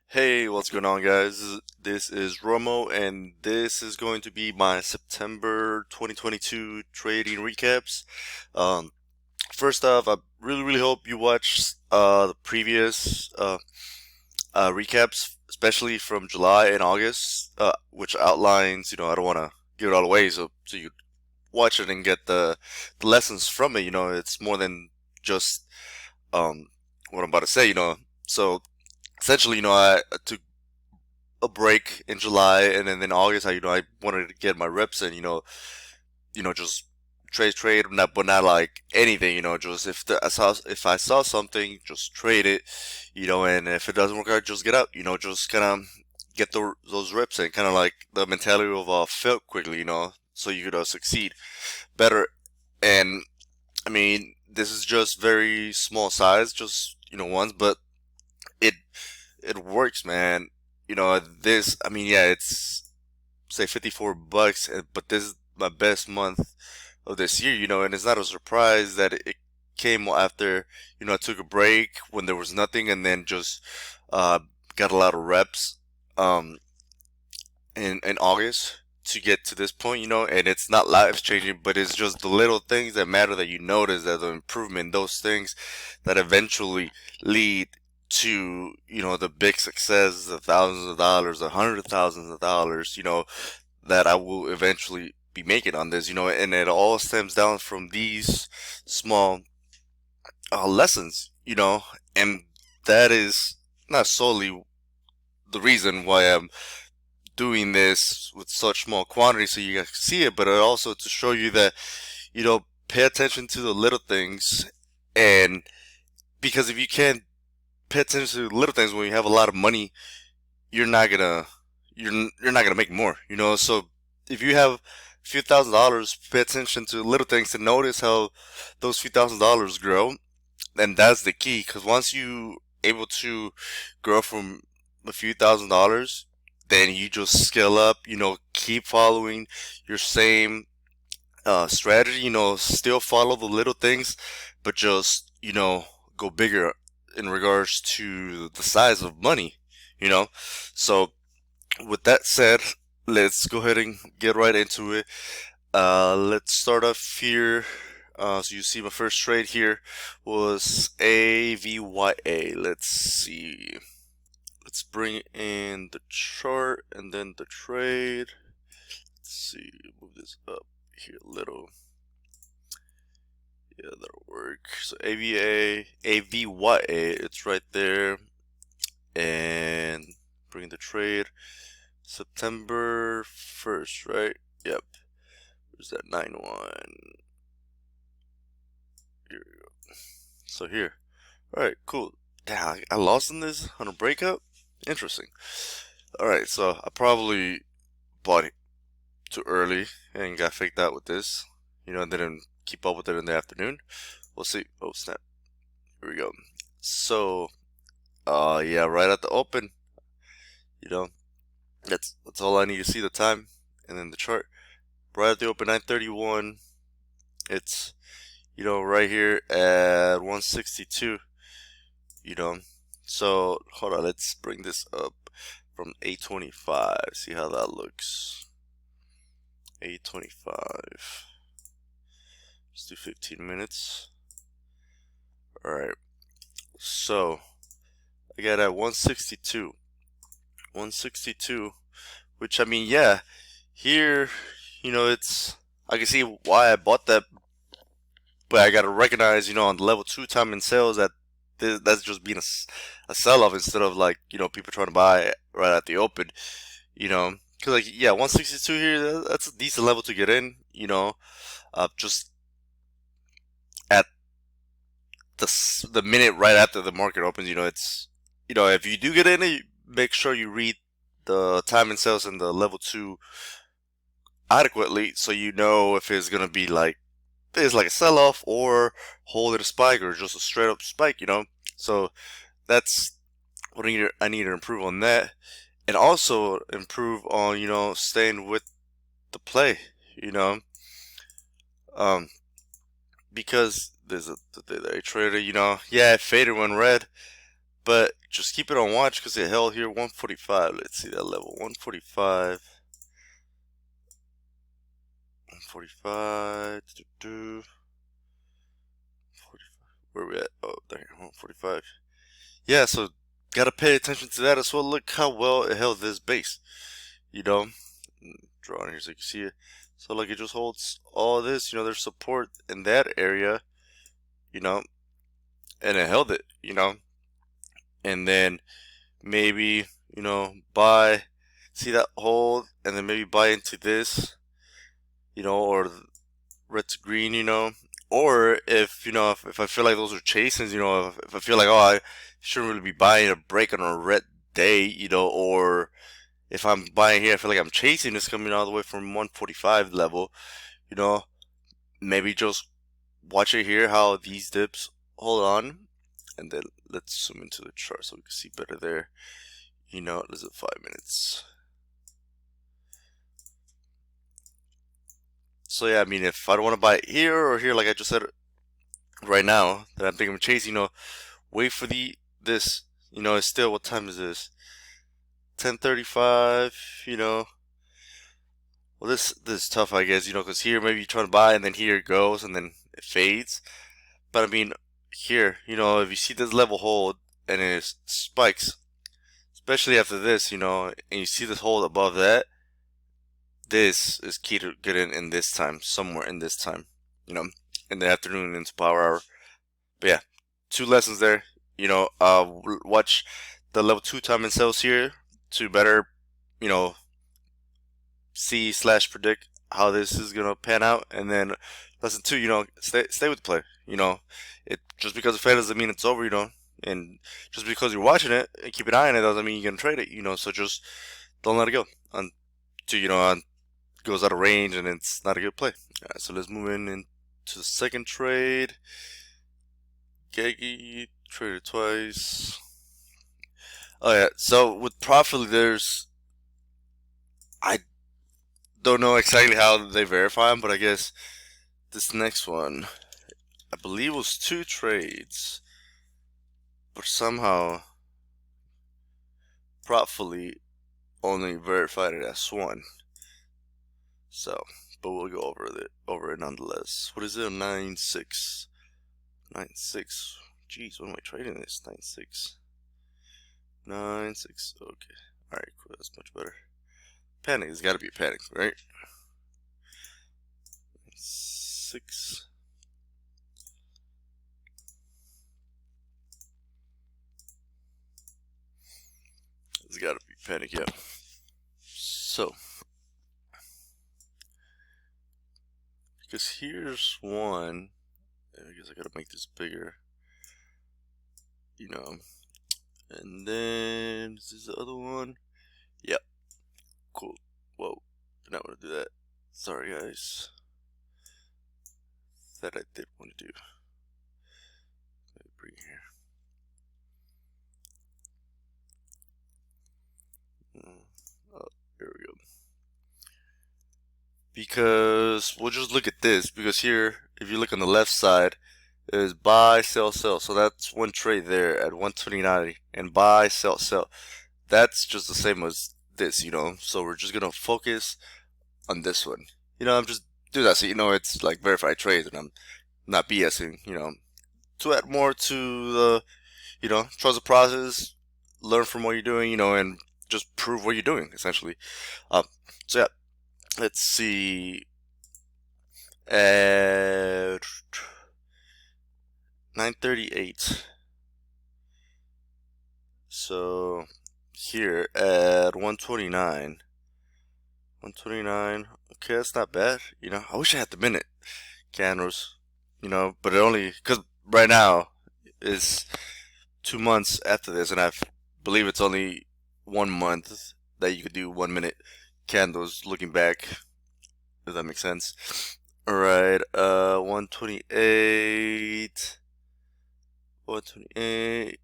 Hey, what's going on, guys? This is Romo, and this is going to be my September 2022 trading recaps. Um, First off, I really hope you watched the previous recaps, especially from July and August, which outlines. I don't want to give it all away, so you watch it and get the lessons from it. It's more than just um what I'm about to say. So essentially, I took a break in July, and then in August, I wanted to get my reps in. Just trade, but not like anything. Just if I saw something, just trade it. And if it doesn't work out, just get out. Just kind of get those reps in, kind of like the mentality of fail quickly. So you could succeed better. And I mean, this is just very small size, just ones, but it it works, man. I mean, yeah, it's say $54, but this is my best month of this year, and it's not a surprise that it came after, I took a break when there was nothing, and then just uh, got a lot of reps um, in August to get to this point, and it's not life changing, but it's just the little things that matter that you notice as an improvement, those things that eventually lead to, the big success, the thousands of dollars, the hundred thousands of dollars, that I will eventually be making on this, and it all stems down from these small lessons, and that is not solely the reason why I'm doing this with such small quantities so you guys can see it, but also to show you that, pay attention to the little things. And because if you can't pay attention to little things when you have a lot of money, you're not gonna you're not gonna make more, so if you have a few $1,000s, pay attention to little things to notice how those few $1,000s grow. And that's the key, because once you able to grow from a few $1,000s, then you just scale up, keep following your same strategy, still follow the little things, but just, go bigger in regards to the size of money, you know. So with that said, let's go ahead and get right into it. Let's start off here. So you see my first trade here was AVYA. Let's see. Let's bring in the chart and then the trade. Let's see. Move this up here a little. Yeah, that'll work. So AVYA, it's right there. And bring the trade. September 1st, right? Yep. Where's that 9-1? Here we go. So here. Alright, cool. Damn, I lost in this on a breakup? Interesting. Alright, so I probably bought it too early and got faked out with this. And didn't keep up with it in the afternoon. We'll see. Oh, snap. Here we go. So, yeah, right at the open, you know, that's all I need to see, the time and then the chart. Right at the open, 9:31. It's, right here at 162, you know. So, hold on, let's bring this up from 825. See how that looks. 825. Let's do 15 minutes. Alright. So, I got at 162. 162, which, I mean, yeah, here, it's, I can see why I bought that, but I gotta recognize, on the level 2 time in sales, that that's just being a sell-off instead of, like, people trying to buy right at the open, because, like, yeah, 162 here, that's a decent level to get in, just at the minute right after the market opens, it's, if you do get in it, make sure you read the time and sales and the level 2 adequately, so you know if it's gonna be like it's like a sell-off or hold it a spike or just a straight up spike, so that's what I need to improve on that, and also improve on staying with the play, you know um because there's a trader, yeah, it faded when red, But just keep it on watch because it held here 145. Let's see that level 145. 145. Where we at? Oh, there, 145. Yeah, so gotta pay attention to that as well. Look how well it held this base. You know, draw on here so you can see it. So like it just holds all this. You know, there's support in that area. You know, and it held it. You know, and then maybe buy, see that hold, and then maybe buy into this. Or red to green. Or if I feel like those are chasing, if I feel like, oh, I shouldn't really be buying a break on a red day, or if I'm buying here, I feel like I'm chasing this coming all the way from 145 level, you know, maybe just watch it here how these dips hold on, and then let's zoom into the chart so we can see better there. This is 5 minutes. So yeah, I mean, if I don't want to buy it here or here, like I just said right now, that I'm thinking of chasing, wait for this. It's still, what time is this? 10:35. Well, this is tough, I guess. Because here maybe you're trying to buy and then here it goes and then it fades. But I mean, here, if you see this level hold and it spikes, especially after this, and you see this hold above that, this is key to get in this time, somewhere in this time, in the afternoon into power hour. But yeah, two lessons there. Watch the level 2 time and sales here to better, see / predict how this is gonna pan out. And then lesson 2, stay with the play. It just because it's fed doesn't mean it's over. And just because you're watching it and keep an eye on it doesn't mean you're gonna trade it. So just don't let it go until goes out of range and it's not a good play. Alright, so let's move into the second trade. Gaggy traded twice. Oh yeah, so with profit leaders, I don't know exactly how they verify them, but I guess this next one, I believe, was 2 trades, but somehow Propfully only verified it as 1. So, but we'll go over it nonetheless. What is it? 9.6. 9.6. Jeez, when am I trading this? 9.6. 9.6. Okay. Alright, cool. That's much better. Panic. There's got to be a panic, right? 6. There's got to be panic, yeah. So, because here's one. I guess I gotta make this bigger. And then this is the other one. Yep. Cool. Whoa. Did not want to do that. Sorry, guys. That I did want to do. Let me bring it here. Oh, there we go. Because we'll just look at this. Because here, if you look on the left side, is buy, sell, sell. So that's one trade there at 129, and buy, sell, sell. That's just the same as this, So we're just gonna focus on this one. I'm just do that so it's like verified trades, and I'm not BSing. To add more to the, trust the process, learn from what you're doing, and just prove what you're doing essentially. So yeah, let's see. At 9:38. So here at 129. 129. Okay, that's not bad. I wish I had the minute candles. But it only because right now is 2 months after this, and I believe it's only 1 month that you could do 1 minute candles looking back. Does that make sense? Alright, 128. 128.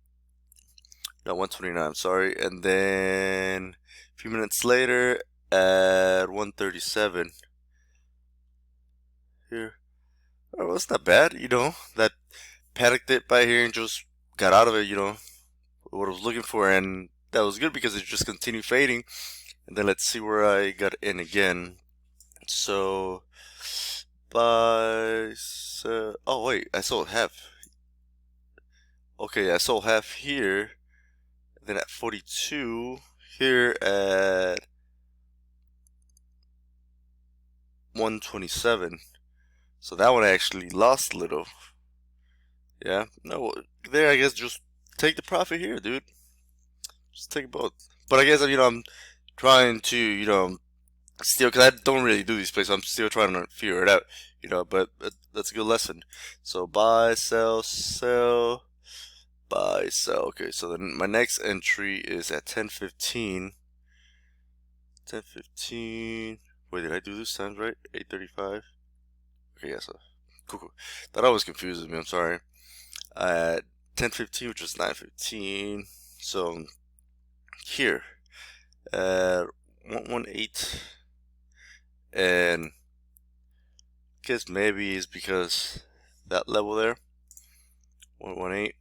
No, 129, I'm sorry. And then a few minutes later at 137. Here. Oh, it's not bad, That panicked it by here and just got out of it, what I was looking for, and that was good because it just continued fading. And then let's see where I got in again. So buy. Oh wait, I sold half. Okay, I sold half here. Then at 42 here at 127. So that one I actually lost a little. Yeah, no, there I guess just take the profit here, dude. Just take both. But I guess I'm trying to still, because I don't really do these plays. So I'm still trying to figure it out, But that's a good lesson. So buy, sell, sell, buy, sell. Okay, so then my next entry is at 10:15. 10:15. Wait, did I do this times right? 8:35. Okay, yeah. So cool. That always confuses me. I'm sorry. At 10:15, which was 9:15. So here at 118, and I guess maybe it's because that level there, 118.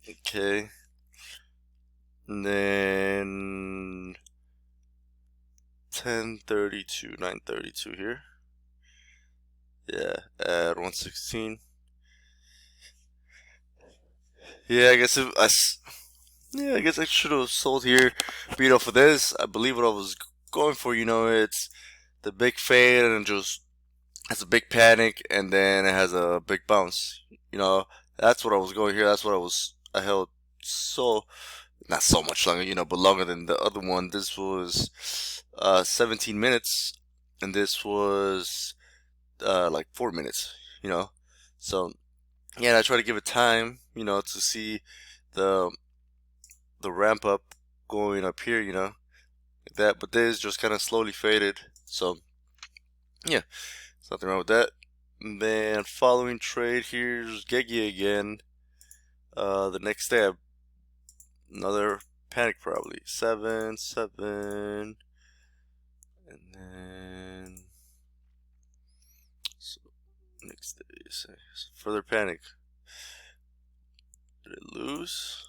Okay, and then 10:32, 9:32 here. Yeah, at 116. Yeah, I guess yeah, I guess I should have sold here. But for this, I believe what I was going for. It's the big fade and just has a big panic, and then it has a big bounce. That's what I was going here. That's what I held so not so much longer, but longer than the other one. This was 17 minutes, and this was like 4 minutes. So yeah, and I try to give it time, to see the ramp up going up here, like that. But this just kind of slowly faded. So yeah, there's nothing wrong with that. And then following trade, here's Gegi again. The next day, another panic probably 7, 7, and then so next day, further panic. Did it lose?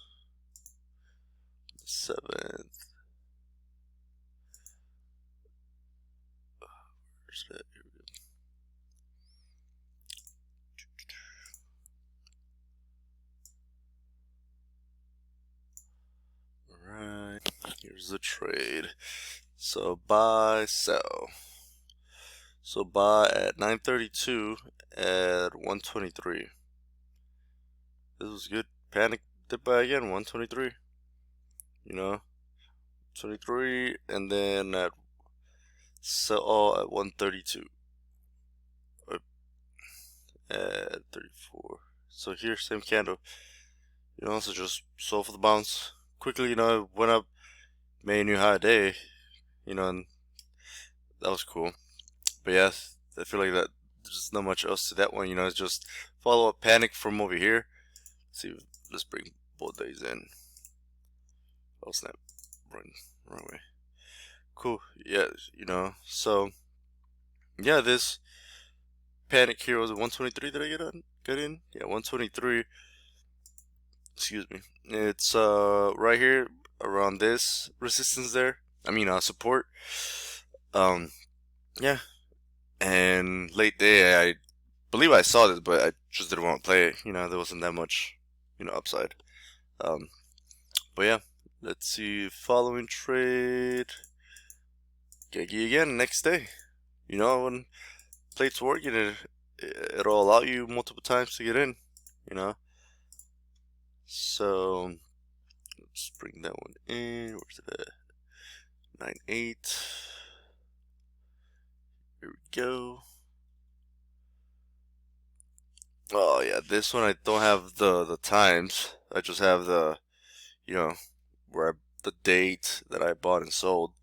7th. Where's that? Here we go. Alright, here's the trade. So buy, sell. So buy at 9:32 at 123. This was good. Panic did buy again, 123. 23, and then sell all at 132. At 34. So here, same candle. So just sold for the bounce. Quickly, it went up, made a new high day, and that was cool. But yeah, I feel like that there's not much else to that one, it's just follow up panic from over here. Let's bring both days in. Oh snap, wrong way. Cool, yeah, so yeah, this panic here was at 123. Did I get in? Yeah, 123. Excuse me. It's right here around this resistance there. I mean support. Yeah. And late day I believe I saw this, but I just didn't want to play it. There wasn't that much, upside. But yeah, let's see. Following trade. Gegi again next day. When plate's working, it'll allow you multiple times to get in. So let's bring that one in. Where's it at? 9.8. Here we go. Oh yeah, this one I don't have the times. I just have the the date that I bought and sold.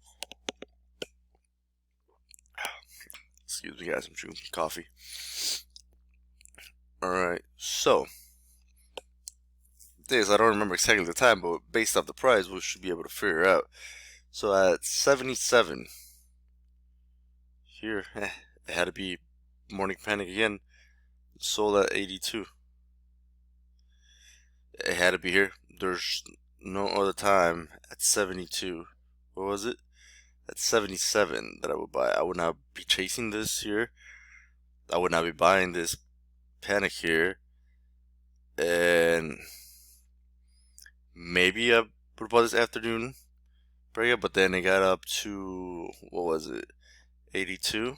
Excuse me guys, I'm drinking coffee. Alright, so this I don't remember exactly the time, but based off the price we should be able to figure out. So at 77 here, it had to be morning panic again. Sold at 82. It had to be here. There's no other time at 72. What was it? At 77 that I would buy. I would not be chasing this here. I would not be buying this panic here. And maybe I would buy this afternoon breakout, but then it got up to, what was it? 82?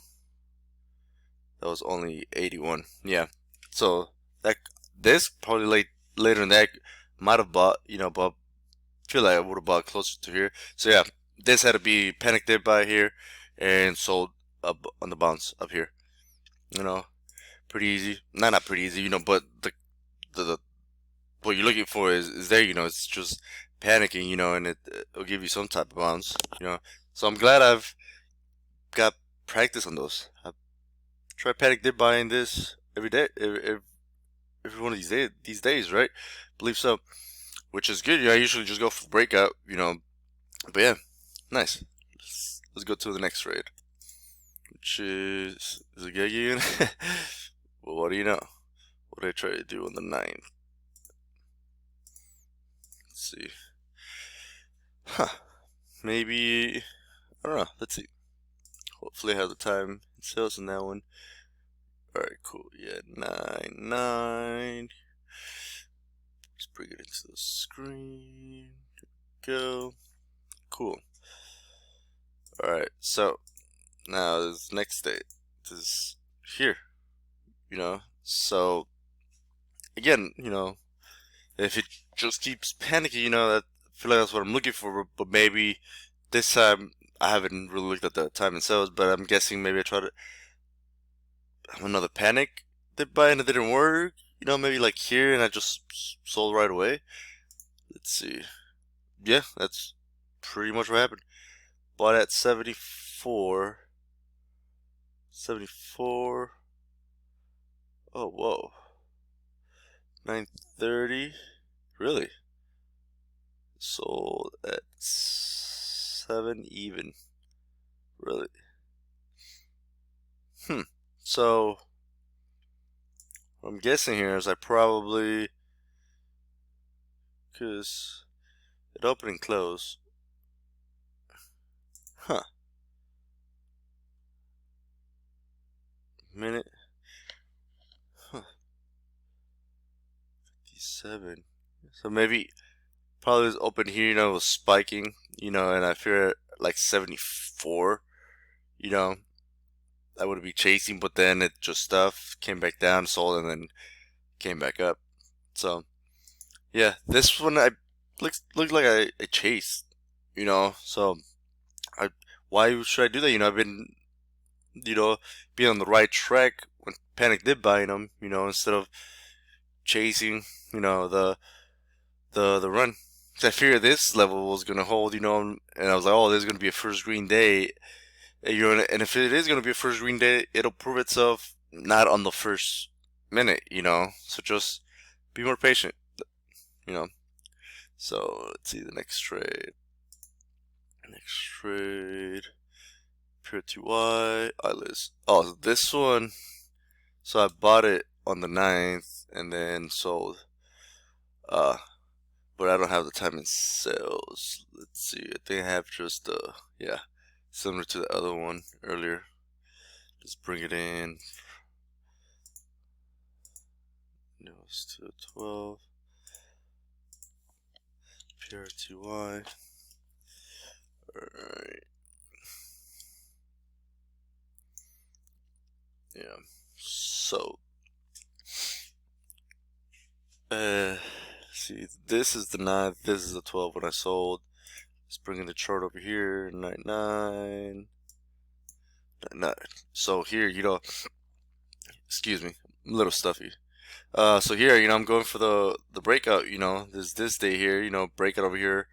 That was only 81. Yeah. So that this probably later than that might have bought, but I feel like I would have bought closer to here. So yeah, this had to be panic dip buy here and sold up on the bounce up here. You know, pretty easy. Not pretty easy, but the what you're looking for is there. It's just panicking, and it'll give you some type of bounce. So I'm glad I've got practice on those. I try panic dip buying this every day, every one of these days, right? Believe so, which is good. I usually just go for breakout. But yeah, nice. Let's go to the next trade, which is it Gaggy again? Well, what do you know? What did I try to do on the 9th? Let's see. Maybe, I don't know. Let's see. Hopefully I have the time and sales in that one. Alright, cool. Yeah, 9. Let's bring it into the screen. Go. Cool. Alright, so now this next day. This is here. So again, if it just keeps panicking, that I feel like that's what I'm looking for, but maybe this time I haven't really looked at the time and sales, but I'm guessing maybe I tried to have another panic dip buy and it didn't work. Maybe like here and I just sold right away. Let's see. Yeah, that's pretty much what happened. Bought at 74. 74. Oh, whoa. 930. Really? Sold at 7 even. Really? So what I'm guessing here is I probably, because it opened and closed. Minute. 57. So maybe probably was open here, it was spiking, and I fear like 74, I would be chasing, but then it just came back down, sold, and then came back up. So yeah, this one I looked like I chased, so why should I do that? I've been, being on the right track when panic did buying them, instead of chasing, the run. 'Cause I figured this level was gonna hold, and I was like, oh, there's gonna be a first green day, and if it is gonna be a first green day, it'll prove itself not on the first minute, So just be more patient, you know. So let's see the next trade. Next trade. Pure TY. Eyeless. Oh, this one. So I bought it on the 9th and then sold. But I don't have the time in sales. Let's see. I think I have just yeah, similar to the other one earlier. Just bring it in. No, it's to 12. PRTY. Alright. Yeah. So see, this is the 9th, this is the 12 when I sold. Just bringing the chart over here, 99. So here, excuse me, I'm a little stuffy. So here, I'm going for the breakout, this day here, breakout over here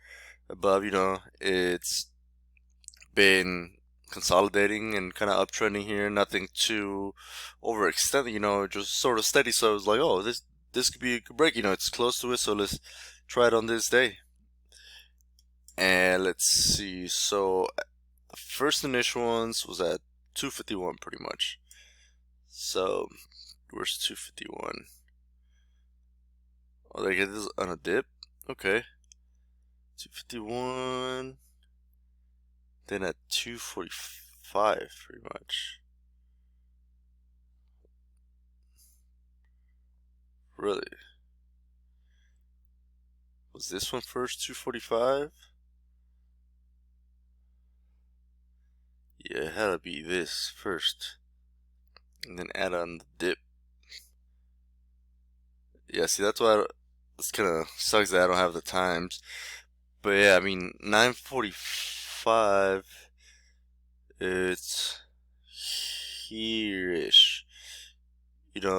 above, it's been consolidating and kind of uptrending here, nothing too overextended, just sort of steady. So I was like, oh, this could be a good break, it's close to it, so let's try it on this day. And let's see, so the first initial ones was at 251 pretty much. So where's 251? Oh, they get this on a dip. Okay. 251. Then at 245, pretty much. Really? Was this one first 245? Yeah, it had to be this first. And then add on the dip. Yeah, see, that's why it's kind of sucks that I don't have the times. But yeah, I mean, 9:45. It's here-ish.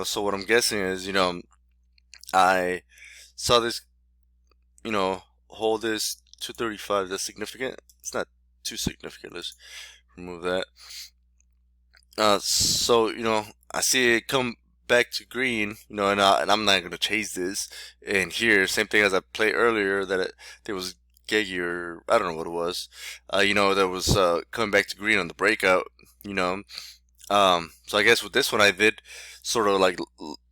So what I'm guessing is, I saw this, hold this 235. That's significant. It's not too significant. Let's remove that. So I see it come back to green, and I'm not gonna chase this. And here, same thing as I played earlier, that there was Gegi, or I don't know what it was. That was coming back to green on the breakout. You know, so I guess with this one, I did sort of like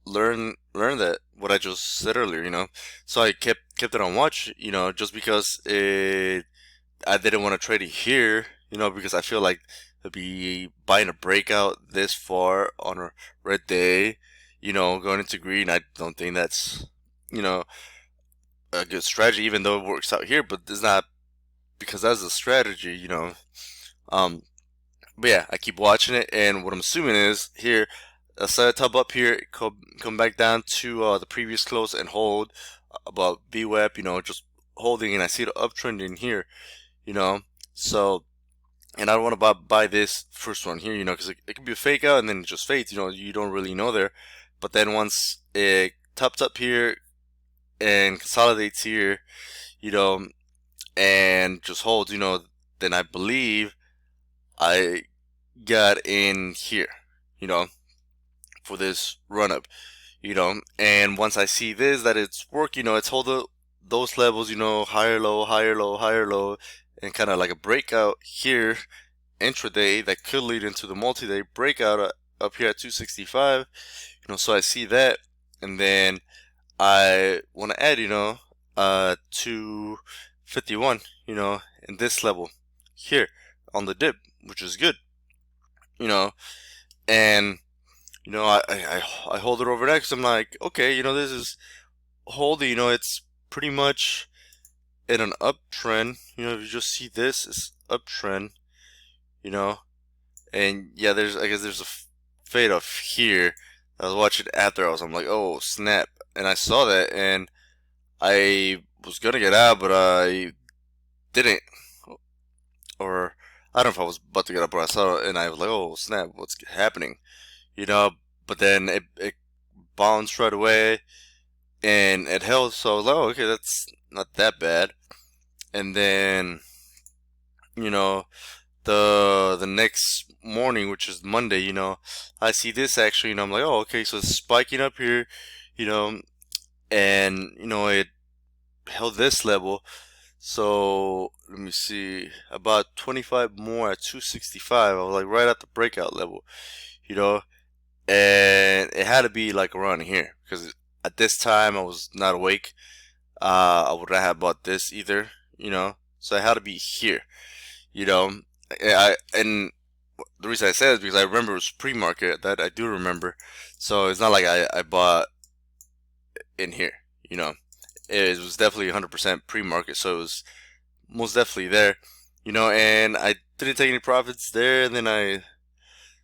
learn that what I just said earlier. So I kept it on watch. Just because I didn't want to trade it here. Because I feel like to be buying a breakout this far on a red day, going into green, I don't think that's, you know, a good strategy, even though it works out here, but it's not because that's a strategy, Um, but yeah, I keep watching it, and what I'm assuming is here, a set top up here, come back down to the previous close and hold about VWAP, just holding, and I see the uptrend in here, so. And I don't want to buy this first one here, because it could be a fake out and then it just fades, you don't really know there. But then once it tops up here and consolidates here, you know, and just holds, then I believe I got in here, for this run up, and once I see this, that it's working, it's hold those levels, higher low, higher low, higher low, and kind of like a breakout here intraday that could lead into the multi-day breakout up here at 265, so I see that, and then I want to add, 251, in this level here on the dip, which is good, and I hold it overnight because I'm like, okay, this is holding, it's pretty much in an uptrend, if you just see this, it's uptrend, and yeah, I guess there's a fade off here. I was watching after I'm like, oh snap, and I saw that, and I was gonna get out, but I didn't, or I don't know if I was about to get up, but I saw it, and I was like, oh snap, what's happening, But then it bounced right away, and it held, so I was like, oh, okay, that's not that bad, and then, the next morning, which is Monday, I see this actually, I'm like, oh, okay, so it's spiking up here, and it held this level. So let me see, about 25 more at 265. I was like right at the breakout level, and it had to be like around here because at this time I was not awake. I would not have bought this either, so it had to be here, you know. And the reason I said is because I remember it was pre-market, that I do remember. So it's not like I bought in here, It was definitely 100% pre-market, so it was most definitely there, And I didn't take any profits there, and then I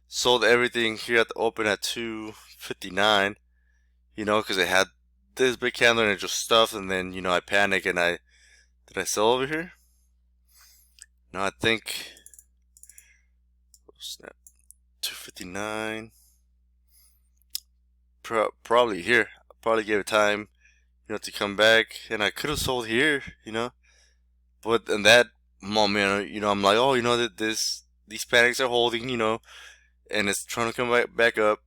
sold everything here at the open at 259, because it had this big candle and it just stuffed, and then I panicked and did I sell over here? No, I think snap 259. Probably here. Probably gave it time, to come back, and I could have sold here, But in that moment, I'm like, oh, that these panics are holding, and it's trying to come back up,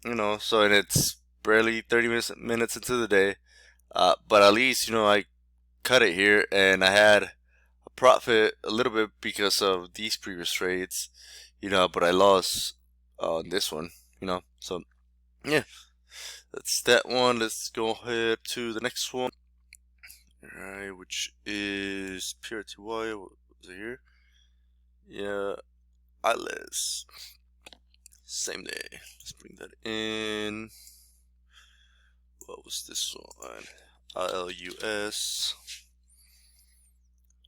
So, and it's barely 30 minutes into the day, but at least I cut it here, and I had a profit a little bit because of these previous trades, But I lost on this one, So yeah, that's that one. Let's go ahead to the next one. Alright, which is PRTY. What was it here? Yeah, ILS. Same day. Let's bring that in. What was this one? ILUS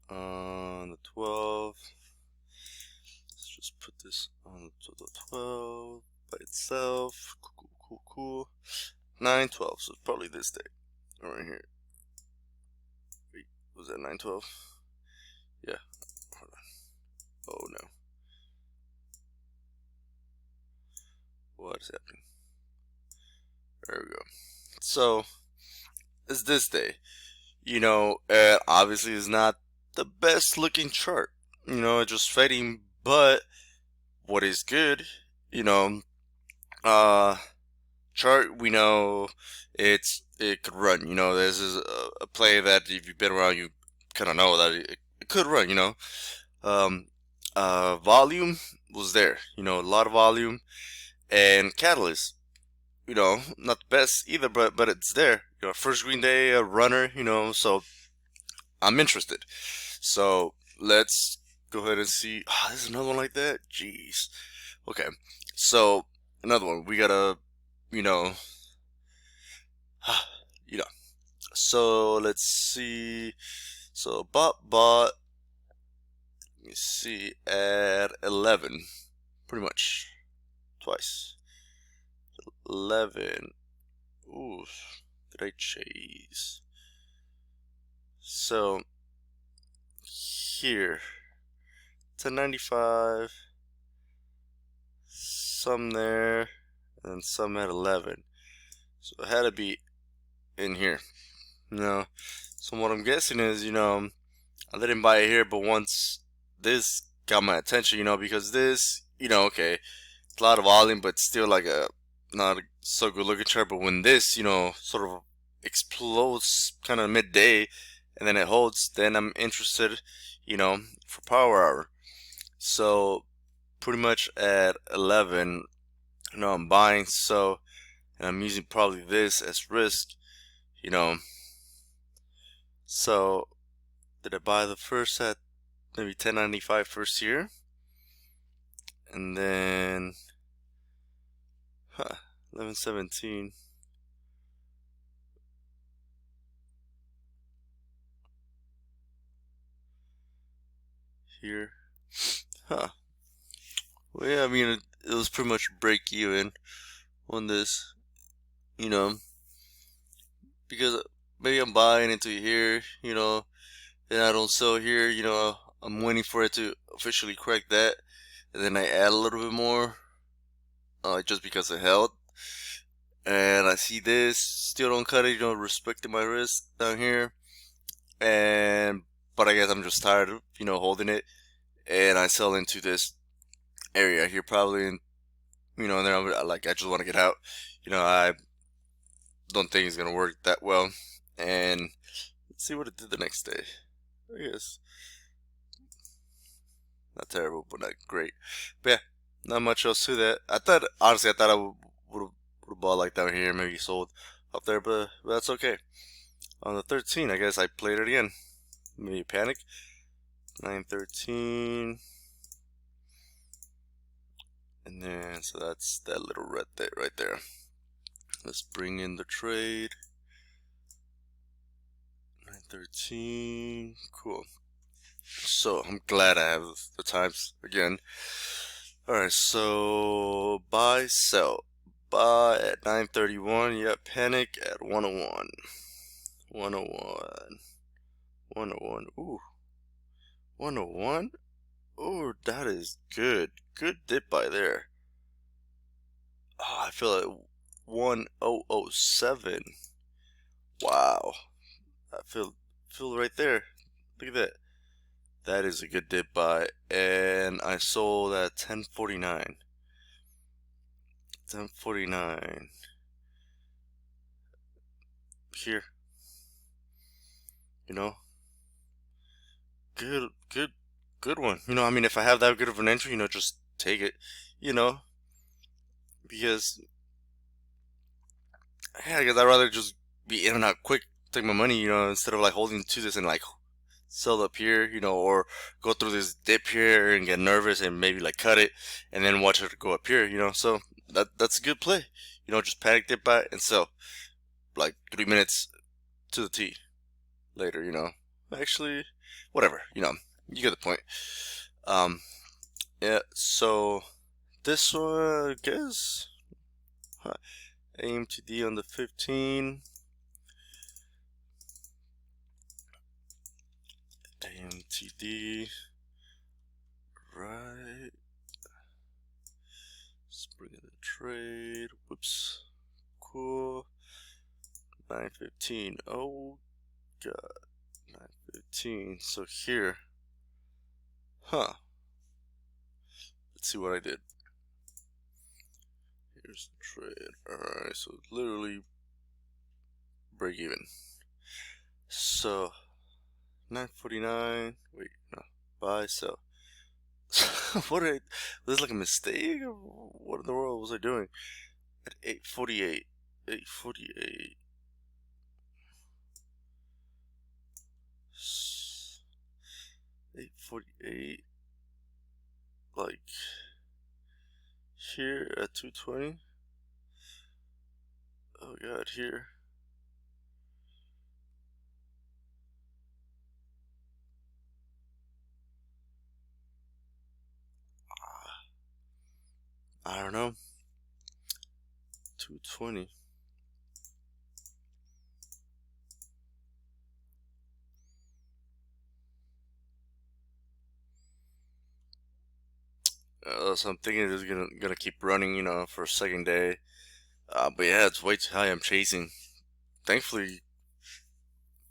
on the 12. Let's just put this on the 12 by itself. Cool. 9/12. So it's probably this day. Right here. Wait, was that 9/12? Yeah. Hold on. Oh no. What is happening? There we go. So it's this day. Obviously it's not the best looking chart. It's just fading, but what is good, uh chart, we know it could run. This is a play that if you've been around, you kind of know that it could run. Um, volume was there. A lot of volume, and catalyst. Not the best either, but it's there. First green day, a runner. So I'm interested. So let's go ahead and see. Oh, there's another one like that. Jeez. Okay. So another one. We gotta, you know, you know. So let's see. So bot. Let me see at 11. Pretty much twice. 11. Ooh. Did I chase? So here 1095, some there, and some at 11. So it had to be in here. So what I'm guessing is, I didn't buy it here, but once this got my attention, because this, okay, it's a lot of volume, but still like a not a so good looking chart. But when this, sort of explodes kind of midday, and then it holds, then I'm interested, for power hour. So pretty much at 11, I'm buying. So, and I'm using probably this as risk, So did I buy the first at maybe 1095 first year? And then 1117. Here. Well, yeah, I mean, it was pretty much break even on this, because maybe I'm buying into here, then I don't sell here, I'm waiting for it to officially crack that, and then I add a little bit more, just because it held. And I see this, still don't cut it, respecting my risk down here, but I guess I'm just tired of, holding it, and I sell into this area here probably, and and then I just want to get out. I don't think it's gonna work that well, and let's see what it did the next day. I guess not terrible, but not great. But yeah, not much else to that. Honestly, I thought I would have bought like down here, maybe sold up there, but that's okay. On the 13, I guess I played it again. Maybe panic. 913. And then, so that's that little red there, right there. Let's bring in the trade. 913. Cool. So I'm glad I have the times again. Alright, so buy, sell. Buy at 931. Yep, panic at 101. 101. 101. Ooh. 101? Oh, that is good. Good dip by there. Oh, I feel like 1007. Wow. I feel right there. Look at that. That is a good dip buy. And I sold at 1049. 1049. Here. Good one. I mean, if I have that good of an entry, just take it, because, yeah, I guess I'd rather just be in and out quick take my money, instead of like holding to this and like sell up here, or go through this dip here and get nervous and maybe like cut it and then watch it go up here, So that's a good play, just panic dip by and sell like 3 minutes to the T later, Actually, whatever, you get the point. Yeah, so this one, I guess, aim to D on the 15. AMTD, right. Let's bring in the trade. Whoops. Cool. 915. Oh, God. 915. So here. Huh. Let's see what I did. Here's the trade. Alright, so literally break even. So 949. Wait, no. Buy, sell. What did I, was this like a mistake? Or what in the world was I doing? At 848. 848. 848. Like here at 220. Oh God, here. I don't know. 220. So I'm thinking it's gonna keep running, for a second day. But yeah, it's way too high. I'm chasing. Thankfully,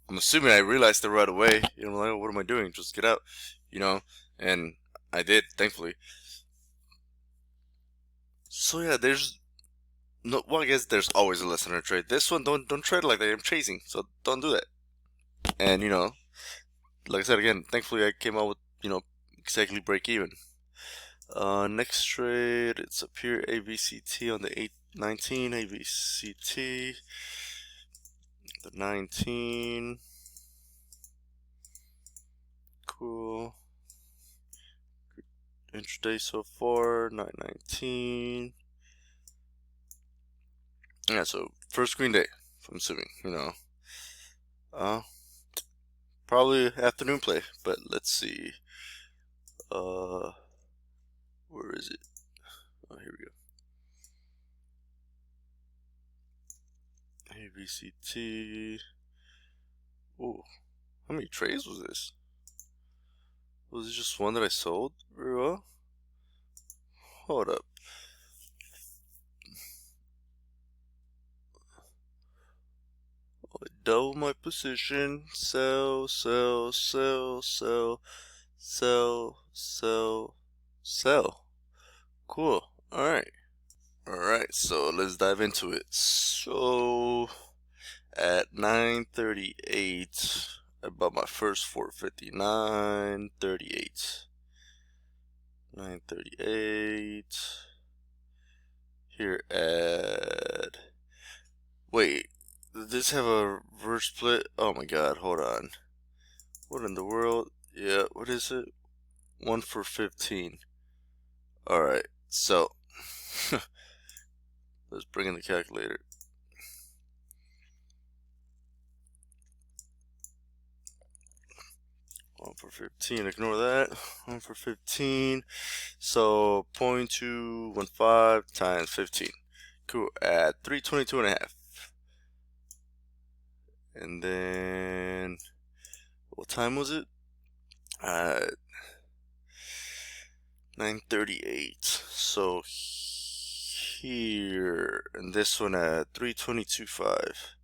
I'm assuming I realized it right away. Like, oh, what am I doing? Just get out, And I did, thankfully. So yeah, there's no. Well, I guess there's always a lesson in a trade. This one, don't trade like that. I'm chasing, so don't do that. And like I said again, thankfully I came out with exactly break even. Next trade, it's up here, AVCT on the 819, AVCT, the 19, cool, intraday so far, 919, yeah, so first green day, I'm assuming, probably afternoon play, but let's see, where is it? Oh, here we go. AVCT. Oh, how many trades was this? Was it just one that I sold very well? Hold up. Double my position. Sell, sell, sell, sell, sell, sell, sell. Cool. Alright. Alright, so let's dive into it. So at 9:38, I bought my first 459, 38. 9:38. Here at. Wait, did this have a reverse split? Oh my god, hold on. What in the world? Yeah, what is it? 1 for 15. Alright, so let's bring in the calculator. One for 15, ignore that. 1 for 15. So 0.215 times 15. Cool. At 322.5. And then what time was it? At 9:38. So here, and this one at 322.5.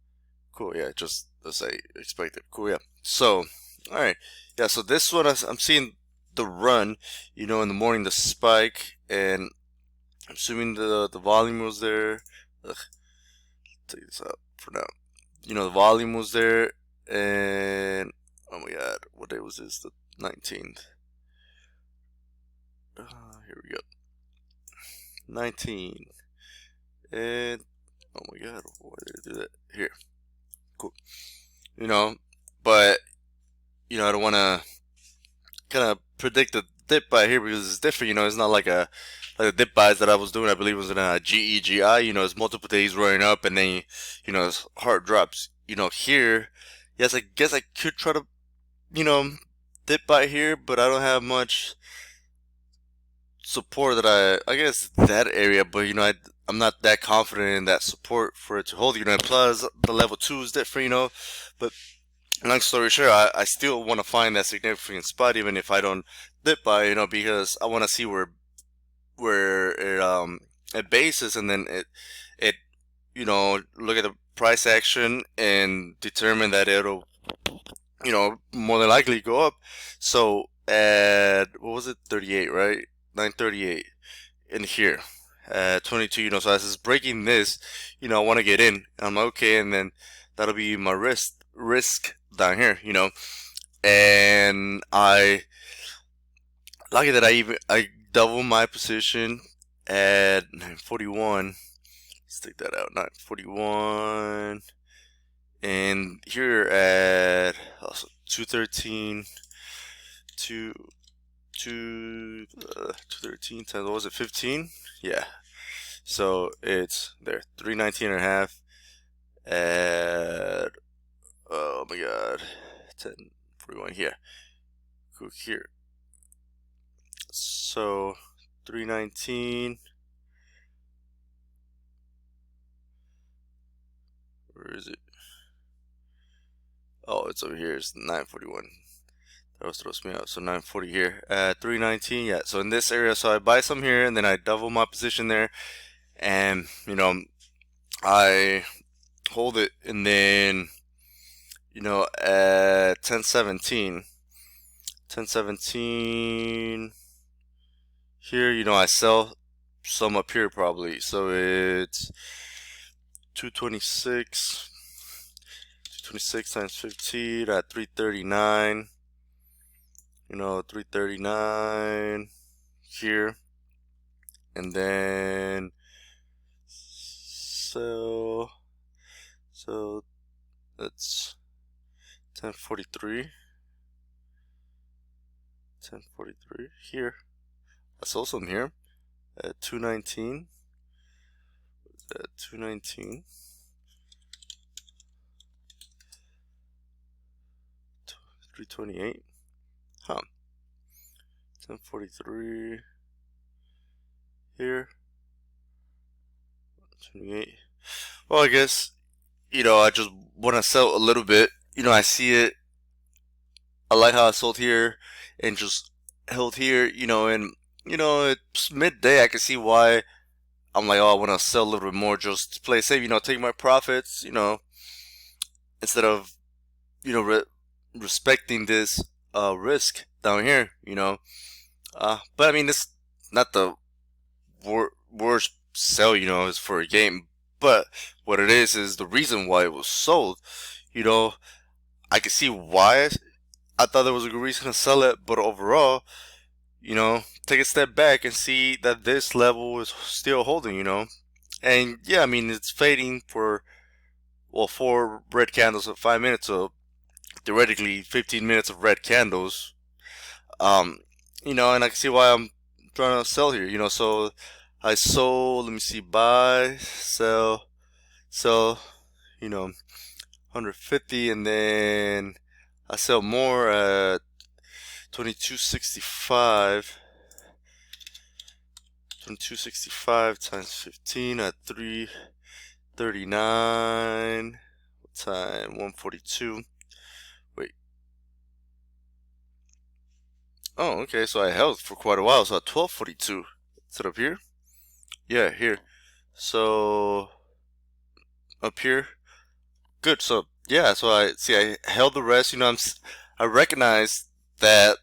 Cool. Yeah, just as I expected. Cool. Yeah. So, all right. Yeah. So this one, I'm seeing the run. In the morning, the spike, and I'm assuming the volume was there. Ugh, take this out for now. The volume was there, and oh my god, what day was this? The 19th. Here we go. 19. And oh my god, why did I do that? Here. Cool. you know, but I don't want to kind of predict the dip buy here because it's different. It's not like the dip buys that I was doing. I believe it was in a GEGI. It's multiple days running up and then it's hard drops. Here, yes, I guess I could try to you know dip buy here, but I don't have much support that I guess that area, but I'm not that confident in that support for it to hold. Plus the level 2 is different. But long story short, I still want to find that significant spot even if I don't dip buy. Because I want to see where it bases, and then it look at the price action and determine that it'll more than likely go up. So at what was it, 38, right? 938 in here. 22, so as it's breaking this, I want to get in. I'm like, okay, and then that'll be my risk down here, and I lucky that I double my position at 941. Let's take that out, 941, and here at also 213, 213 times, what was it, 15? Yeah, so it's there, 319 and a half at, oh my god, 1041 here. Go here. So 319. Where is it? Oh, it's over here. It's 941. That was throws me out. So 940 here. 319. Yeah. So in this area, so I buy some here and then I double my position there, and I hold it, and then at 1017 here, I sell some up here probably. So it's 226 times 15 at 339. 339 here, and then so that's 1043 here. I sold some here at 219. At 219. 328. Huh. 1043 here. 28. Well, I guess I just want to sell a little bit. I see it. I like how I sold here and just held here. And it's midday. I can see why I'm like, oh, I want to sell a little bit more just to play safe. Take my profits. Instead of respecting this risk down here. But I mean, it's not the worst sell. Is for a game. But what it is the reason why it was sold. I can see why I thought there was a good reason to sell it, but overall, take a step back and see that this level is still holding, and yeah, I mean, it's fading for, well, 4 red candles in 5 minutes, so theoretically 15 minutes of red candles, and I can see why I'm trying to sell here, so I sold, let me see, buy, sell, 150, and then I sell more at 2265. 2265 times 15 at 339 time 142. Wait. Oh, okay, so I held for quite a while, so at 1242. Is it up here? Yeah, here. So up here. Good. So yeah, so I held the rest. I recognize that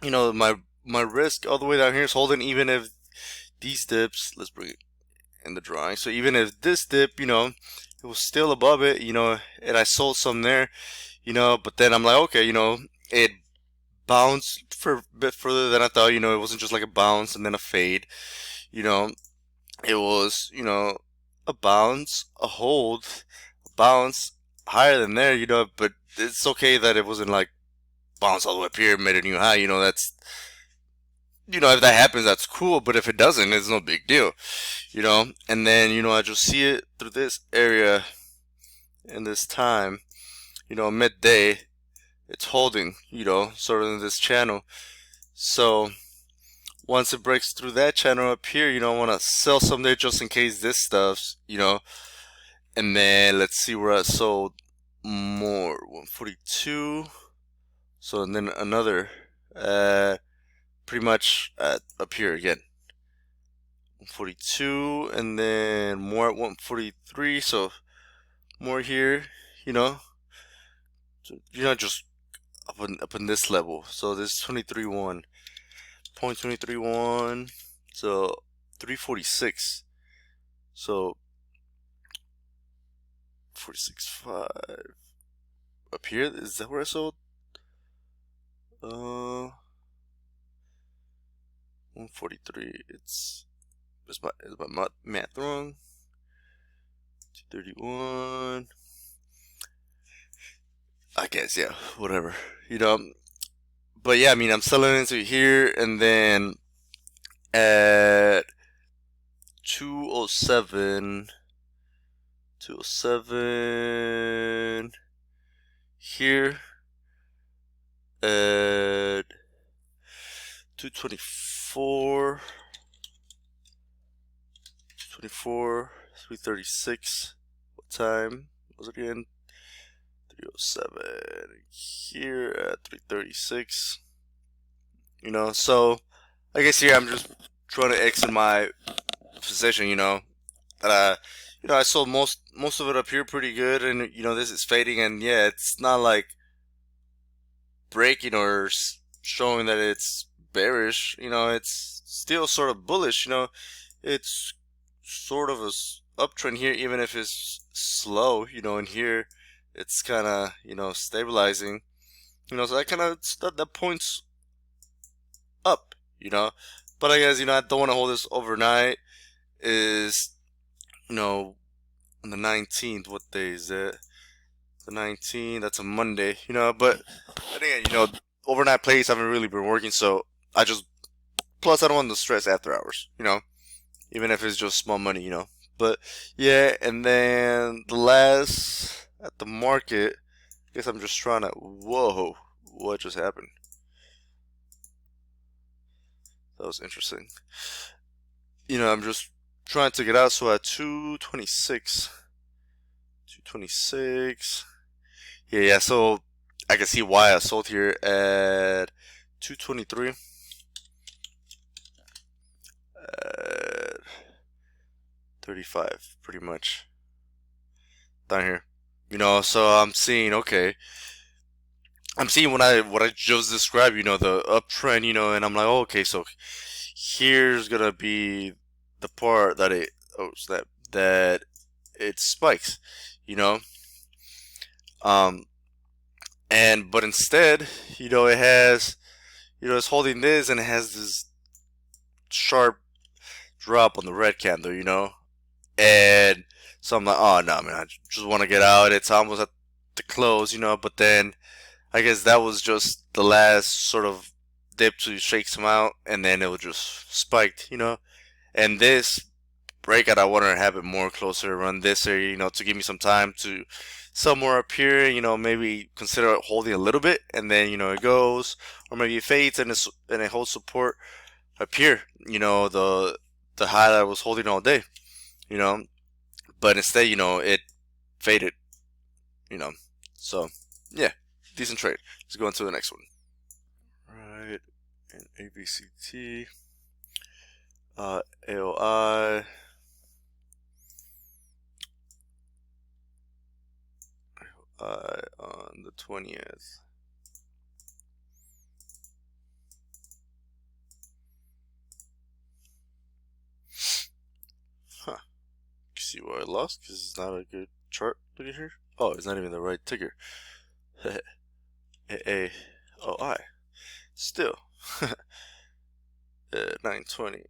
my risk all the way down here is holding, even if these dips. Let's bring it in the drawing. So even if this dip, it was still above it, and I sold some there, but then I'm like, okay, it bounced for a bit further than I thought. It wasn't just like a bounce and then a fade. It was, a bounce, a hold, a bounce, higher than there, you know, but it's okay that it wasn't like bounced all the way up here and made a new high, you know, that's, you know, if that happens, that's cool, but if it doesn't, it's no big deal, you know, and then, you know, I just see it through this area in this time, you know, midday, it's holding, you know, sort of in this channel. So once it breaks through that channel up here, you know, I want to sell some there just in case this stuff's, you know, and then let's see where I sold more, 142. So and then another, pretty much up here again, 142, and then more at 143. So more here, you know. So you're not just up in this level. So this 23.1, 0.23.1, so 346. So 46.5 up here. Is that where I sold? 143. Is my math wrong? 231. I guess, yeah, whatever. You know, but yeah, I mean, I'm selling into here, and then at 207, 207 here at 224, 224, 336. What time was it again? 307 here at 336. You know, so I guess here I'm just trying to exit my position. You know, you know, I sold most of it up here pretty good, and you know, this is fading, and yeah, it's not like breaking or showing that it's bearish. You know, it's still sort of bullish. You know, it's sort of a uptrend here, even if it's slow. You know, and here it's kind of, you know, stabilizing. You know, so that kind of that points up. You know, but I guess, you know, I don't want to hold this overnight. Is, you know, on the 19th. What day is it? The 19th. That's a Monday. You know, but again, you know, overnight plays haven't really been working, so I just, plus I don't want the stress after hours. You know, even if it's just small money. You know, but yeah, and then the last at the market. I guess I'm just trying to. Whoa, what just happened? That was interesting. You know, I'm just trying to get out. So at 226, 226. Yeah. So I can see why I sold here at 223. 35, pretty much down here. You know, so I'm seeing, okay, I'm seeing what I just described. You know, the uptrend. You know, and I'm like, oh, okay, so here's gonna be the part that it, oh snap, that it spikes. You know, um, and but instead, you know, it has, you know, it's holding this, and it has this sharp drop on the red candle. You know, and so I'm like, oh no, man, I just want to get out. It's almost at the close, you know. But then I guess that was just the last sort of dip to shake some out, and then it was just spiked, you know. And this breakout, I wanted to have it more closer around this area, you know, to give me some time to sell more up here, you know, maybe consider holding a little bit, and then, you know, it goes, or maybe it fades and it holds support up here, you know, the high that I was holding all day, you know. But instead, you know, it faded, you know. So yeah, decent trade. Let's go on to the next one. Right, and ABCT, AOI, on the 20th. Huh. You see why I lost? Because it's not a good chart. Look at here. Oh, it's not even the right ticker. AOI. Still. 920.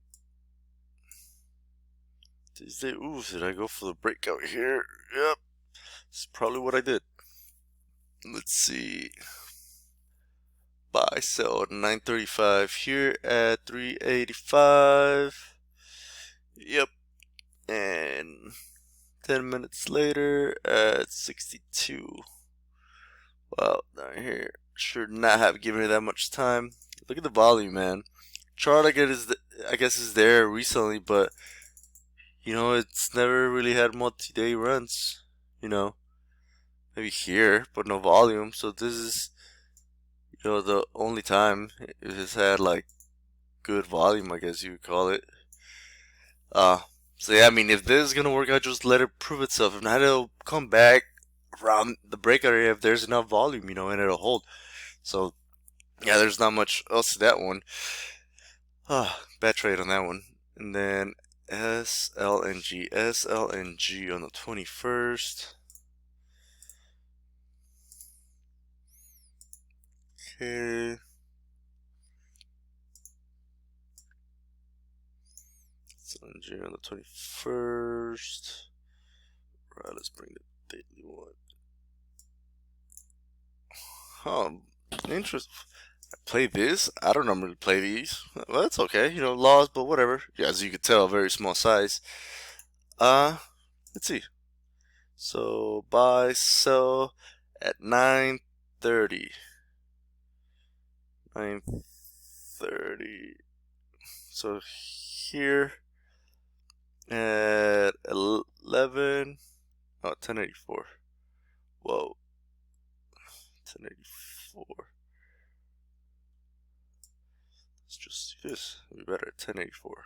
Tuesday. Ooh, did I go for the breakout here? Yep. That's probably what I did. let's see, buy sell 935 here at 385. Yep. And 10 minutes later at 62. Well, down here should not have given it that much time. Look at the volume, man. Chart I guess is there recently, but it's never really had multi-day runs. Maybe here, but no volume. So this is the only time it has had like good volume, I guess you would call it. Uh, so yeah, I mean, if this is gonna work out, just let it prove itself. If not, it'll come back around the breakout area if there's enough volume, and it'll hold. So yeah, there's not much else to that one. Bad trade on that one. And then SLNG on the 21st. Okay. SLNG on the 21st. Right, let's bring the daily one. Interesting. Play this? I don't normally play these. Well, that's okay. Laws, but whatever. Yeah, as you can tell, very small size. Let's see. So buy, sell at 9:30. 9:30. So here at 11. Oh, 1084. Whoa. 1084. Let's just see this. It'll be better at 1084.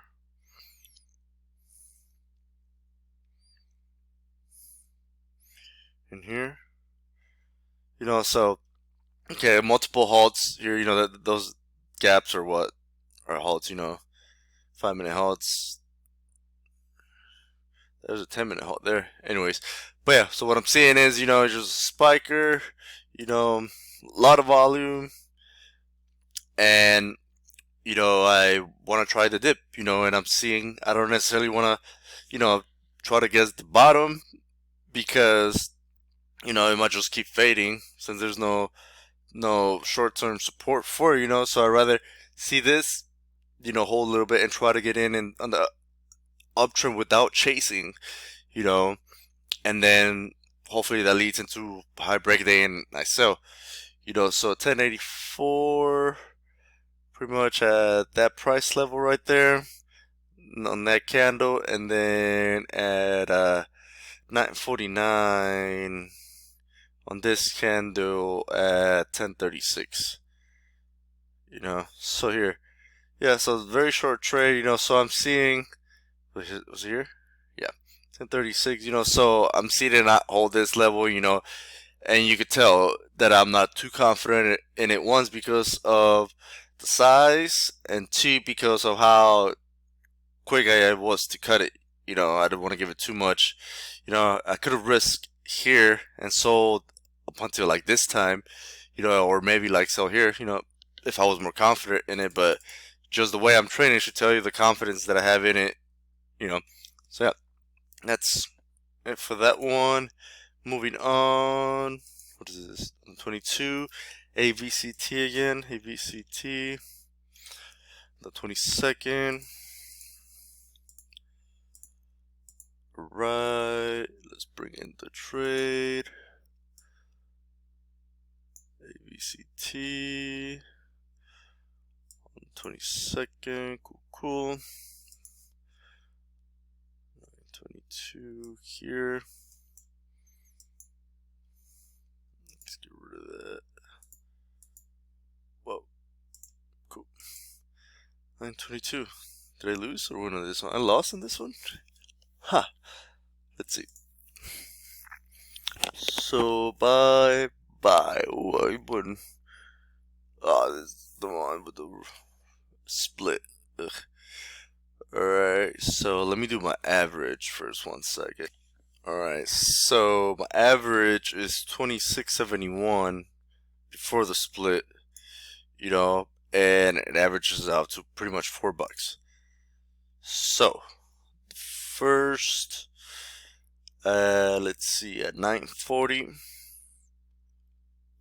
In here, so okay, multiple halts here. Those gaps are what are halts. 5-minute halts. There's a 10-minute halt there. Anyways, but yeah. So what I'm seeing is, just a spiker. A lot of volume, and I want to try the dip. And I'm seeing I don't necessarily want to, try to guess the bottom because it might just keep fading since there's no short-term support for it, so I'd rather see this hold a little bit and try to get in on the uptrend without chasing, and then hopefully that leads into high break day and I sell, so 1084 pretty much at that price level right there on that candle, and then at 949 on this candle at 1036. So here, yeah, so very short trade. So I'm seeing, was it here? Yeah, 1036. So I'm seeing it not hold this level. And you could tell that I'm not too confident in it. Once because of the size, and two because of how quick I was to cut it. I didn't want to give it too much. I could have risked here and sold up until like this time, or maybe like sell here, if I was more confident in it. But just the way I'm training should tell you the confidence that I have in it, So yeah, that's it for that one. Moving on. What is this? 22. AVCT again. AVCT. The 22nd. Right. Let's bring in the trade. AVCT. On the 22nd. Cool. 22 here. Let's get rid of that. Whoa. Cool. 922. Did I lose or win on this one? I lost on this one? Ha! Let's see. So, bye. Oh, I wouldn't. This is the one with the split. Ugh. Alright, so let me do my average first, 1 second. Alright, so my average is 2671 before the split, and it averages out to pretty much $4. So, first, let's see, at 940,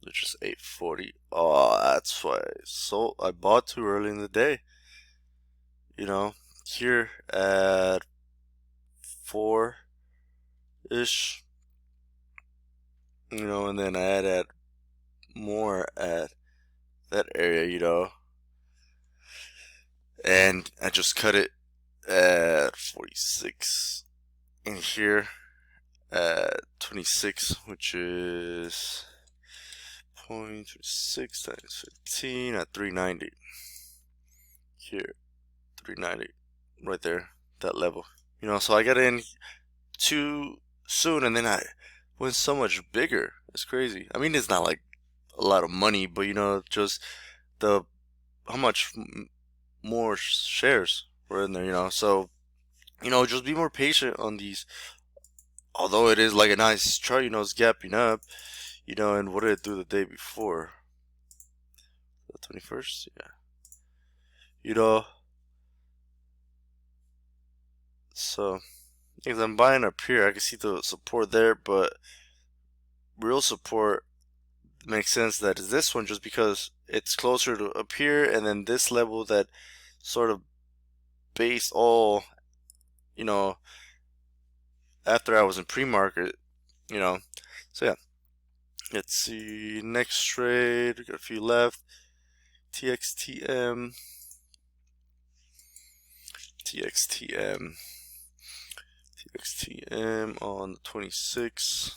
which is 840. Oh, that's why. So I bought too early in the day. You know, here at 4-ish. You know, and then I added more at that area. You know, and I just cut it at 46 in here at 26, which is 0.26 times 15 at 390. Here, 390, right there, that level. You know, so I got in too soon, and then I went so much bigger. It's crazy. I mean, it's not like a lot of money, but you know, just the how much more shares were in there. You know, so you know, just be more patient on these. Although it is like a nice chart, you know, it's gapping up. You know, and what did it do the day before? The 21st, yeah. You know, so because I'm buying up here, I can see the support there, but real support makes sense that is this one just because it's closer to up here, and then this level that sort of based all, you know, after I was in pre-market, you know. So yeah, let's see, next trade, we got a few left. TXTM, TXTM, TXTM on the 26th.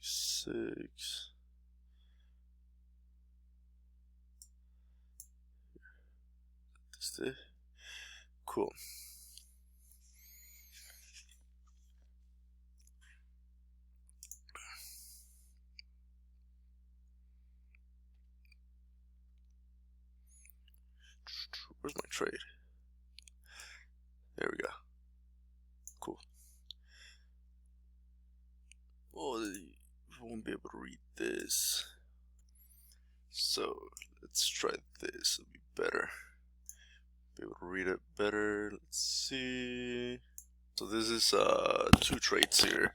6. This. Cool. Where's my trade? There we go. Cool. Oh, you won't be able to read this. So let's try this. It'll be better. Be able to read it better. Let's see. So this is 2 trades here.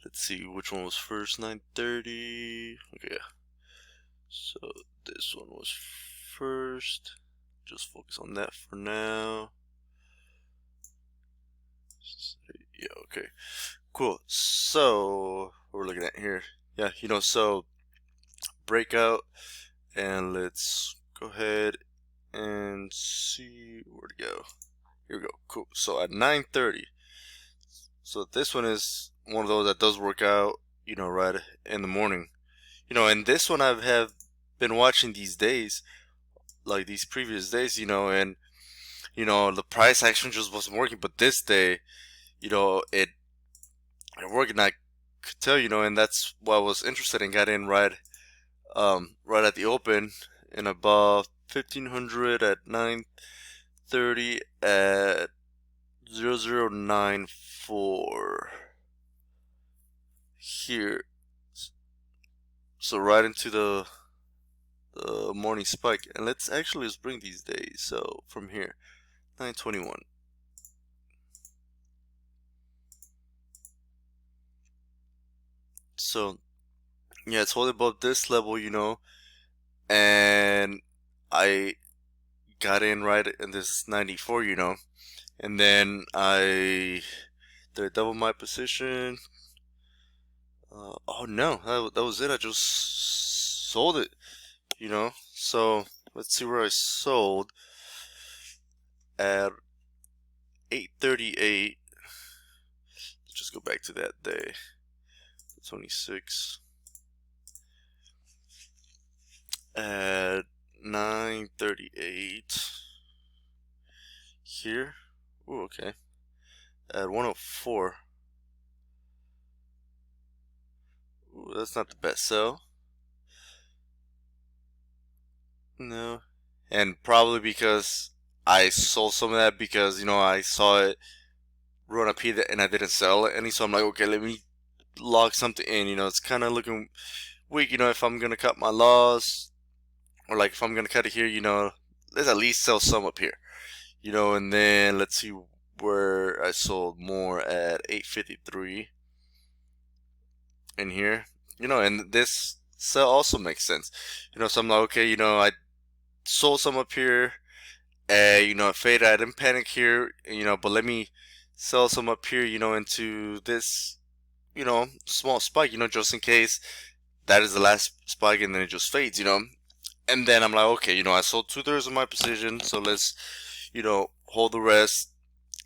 Let's see which one was first. 9:30. Okay. So this one was first. Just focus on that for now. Yeah, okay. Cool. So what we're looking at here. Yeah, you know, so breakout, and let's go ahead and see where to go. Here we go. Cool. So at 9:30. So this one is one of those that does work out, you know, right in the morning. You know, and this one I have been watching these days, like these previous days, you know, and you know, the price action just wasn't working, but this day, you know, it worked, and I could tell, you know, and that's why I was interested in. Got in right right at the open and above 1500 at 9:30 at 0094 here. So right into the morning spike, and let's actually just bring these days. So from here, 921. So yeah, it's holding above this level, you know, and I got in right in this 94, you know, and then I did I double my position. Oh no, that was it. I just sold it, you know. So let's see where I sold at 8:38. Let's just go back to that day, 26, at 9:38 here. Ooh, okay. At 104. Ooh, that's not the best sell. No. And probably because I sold some of that because, you know, I saw it run up here and I didn't sell any. So I'm like, okay, let me log something in. You know, it's kind of looking weak. You know, if I'm going to cut my loss, or like if I'm going to cut it here, you know, let's at least sell some up here. You know, and then let's see where I sold more at 853 in here, and this sell also makes sense, so I'm like, okay, I sold some up here, it faded. I didn't panic here, but let me sell some up here, into this, small spike, just in case that is the last spike and then it just fades, and then I'm like, okay, I sold 2/3 of my position, so let's, hold the rest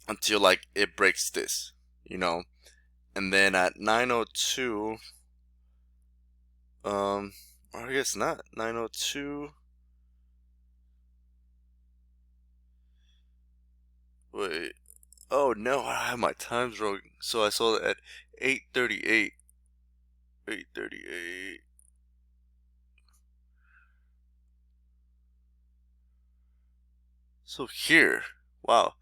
until like it breaks this, and then at 902, or I guess not, 902, wait, oh no, I have my times wrong, so I sold it at 838, 838, so here, wow,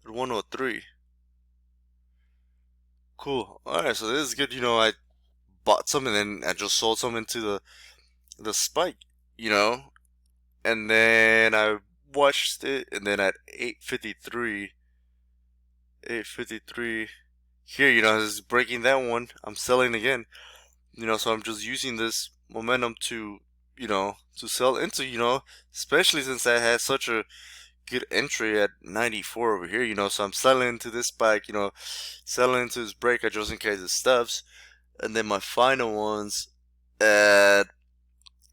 at 103, cool, alright, so this is good, I bought some and then I just sold some into the spike, you know, and then I watched it, and then at 853, 853 here, is breaking that one. I'm selling again, so I'm just using this momentum to, to sell into, especially since I had such a good entry at 94 over here, so I'm selling into this spike, selling into this breaker just in case it stuffs, and then my final ones at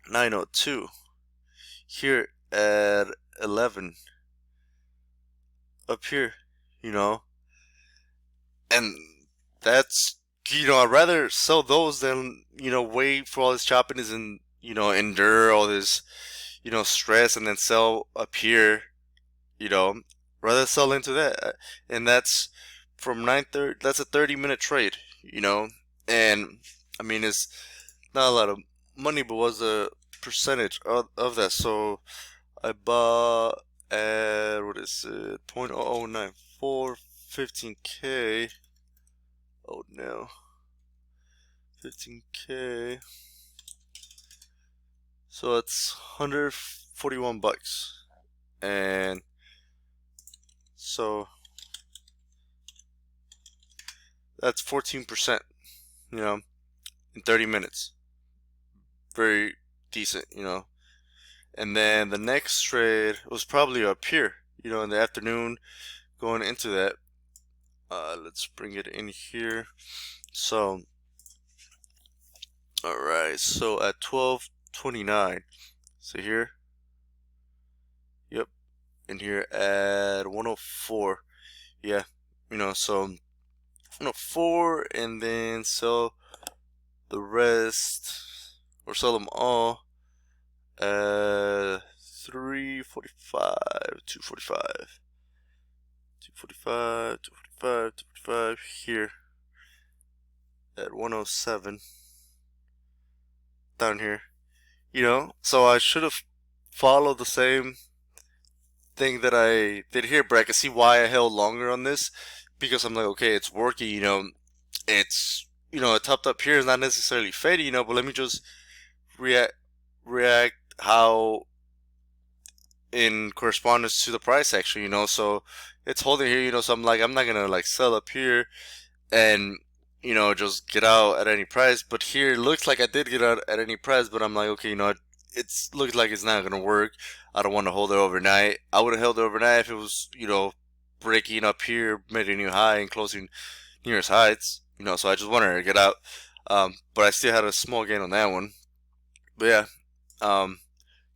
902 here at 11 up here, you know, and that's, I'd rather sell those than, wait for all this choppiness and, endure all this, stress and then sell up here, you know, rather sell into that. And that's from 9:30, that's a 30-minute trade, and I mean, it's not a lot of money, but what's the percentage of that? So I bought at, what is it, 0.0094, 15K. Oh no, 15K. So it's 141 bucks. And so that's 14%, in 30 minutes. Very decent, And then the next trade was probably up here, in the afternoon, going into that. Let's bring it in here. So, alright, so at 12:29, so here, yep, in here at 104, yeah, so 104, and then sell the rest, or sell them all at 345, 245, 245, 245, 245, here at 107, down here, so I should have followed the same thing that I did here, but I can see why I held longer on this, because I'm like, okay, it's working, it's, it topped up here is not necessarily fading, but let me just react how in correspondence to the price action, so it's holding here, so I'm like, I'm not gonna like sell up here and, just get out at any price, but here it looks like I did get out at any price, but I'm like, okay, it looks like it's not gonna work. I don't want to hold it overnight. I would have held it overnight if it was, breaking up here, made a new high and closing nearest heights, so I just wanted to get out, but I still had a small gain on that one, but yeah,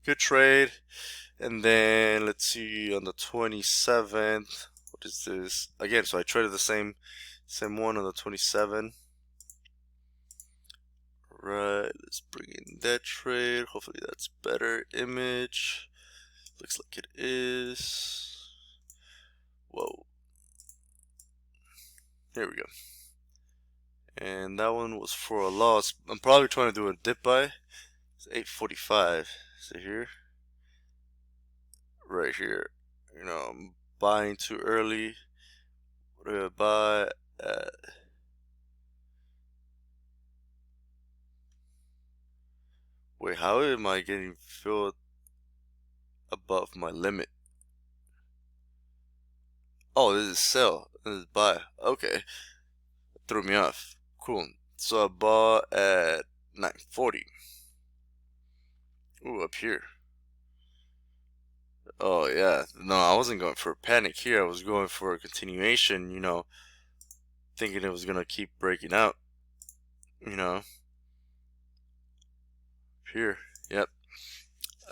good trade. And then let's see, on the 27th, what is this again? So I traded the same one on the 27th. Right, let's bring in that trade. Hopefully that's better image. Looks like it is. Whoa, here we go. And that one was for a loss. I'm probably trying to do a dip buy. It's 845. So here, right here, I'm buying too early. What do I buy at? Wait, how am I getting filled above my limit? Oh, this is sell. This is buy. Okay. Threw me off. Cool. So I bought at 940. Ooh, up here. Oh, yeah. No, I wasn't going for a panic here. I was going for a continuation, thinking it was going to keep breaking out, you know. Here. Yep.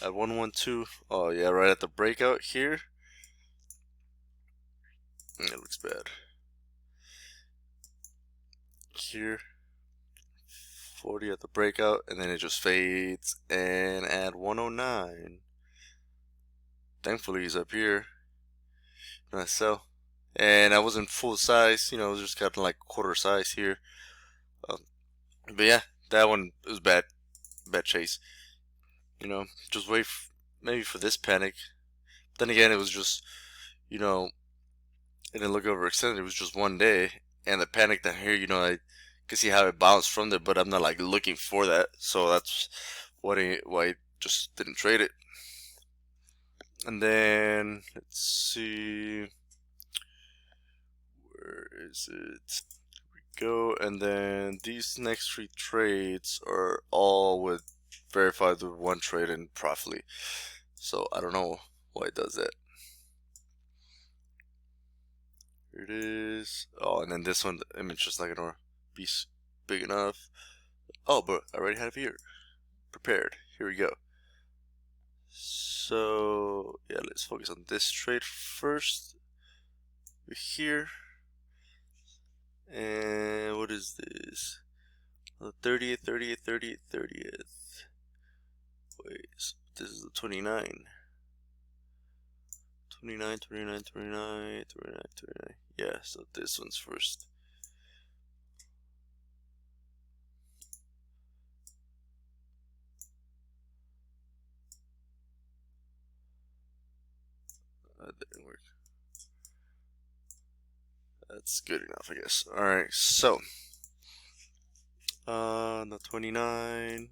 At 112. Oh, yeah, right at the breakout here. It looks bad. Here. 40 at the breakout, and then it just fades. And at 109. Thankfully, he's up here. Nice sell. And I wasn't full size, it was just kind of like quarter size here. Um, but yeah, that one was bad chase. Just wait maybe for this panic. Then again, it was just, you know, it didn't look overextended. It was just one day, and the panic that here, I can see how it bounced from there, but I'm not like looking for that, so that's why I just didn't trade it. And then let's see, where is it? Go, and then these next 3 trades are all verified with one trade and profitably. So I don't know why it does that. Here it is. Oh, and then this one, the image just not gonna be big enough. Oh, but I already have it here prepared. Here we go. So yeah, let's focus on this trade first. We're here. And what is this? 30th, 30th, 30th, 30th. Wait, so this is the 29. 29, 29, 29, 29, 29. Yeah, so this one's first. That didn't work. That's good enough, I guess. Alright, so the 29.